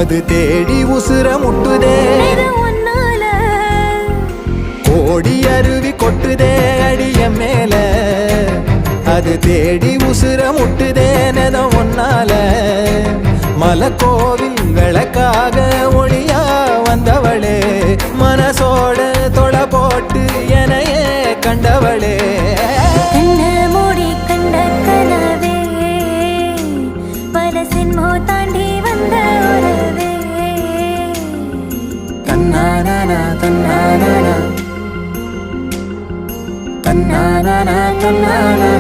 அது தேடி உசுர முட்டுதே கோடி அருவி கொட்டுதே அடிய மேல அது தேடி உசுர முட்டுதே நெத ஒன்னால மலக்கோவில் விளக்காக ஒளியா வந்தவளே மனசோட தொலை போட்டு எனையே கண்டவளே தன்னானா தன்னானா தன்னானா தன்னானா